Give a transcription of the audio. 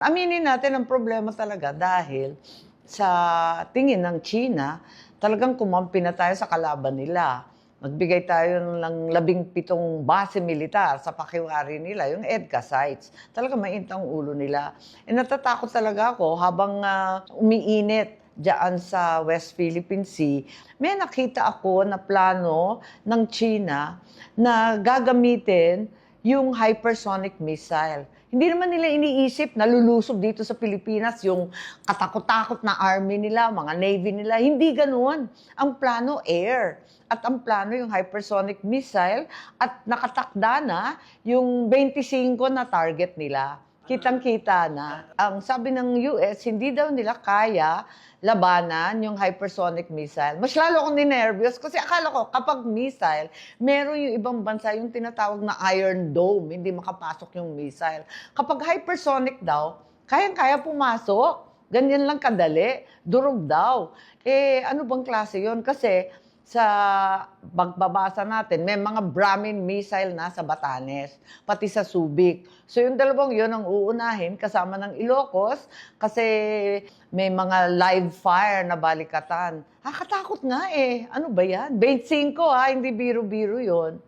Aminin natin ang problema talaga dahil sa tingin ng China, talagang kumampi na tayo sa kalaban nila. Nagbigay tayo ng 17 base militar sa pakiwari nila, yung EDCA sites. Talagang mainit ang ulo nila. Natatakot talaga ako habang umiinit diyan sa West Philippine Sea, may nakita ako na plano ng China na gagamitin yung hypersonic missile. Hindi naman nila iniisip na lulusob dito sa Pilipinas yung katakot-takot na army nila, mga navy nila. Hindi ganoon. Ang plano, air. At ang plano yung hypersonic missile at nakatakda na yung 25 na target nila. Kitang-kita na. Ang sabi ng US, hindi daw nila kaya labanan yung hypersonic missile. Mas lalo akong ninervyos kasi akala ko kapag missile, meron yung ibang bansa yung tinatawag na Iron Dome, hindi makapasok yung missile. Kapag hypersonic daw, kayang-kaya pumasok. Ganyan lang kadali, durog daw. Ano bang klase yon? Kasi sa pagbabasa natin, may mga Brahmin missile na sa Batanes, pati sa Subic. So yung dalawang yun ang uunahin kasama ng Ilocos kasi may mga live fire na balikatan. Katakot nga eh. Ano ba yan? 25 ha, hindi biro-biro yon.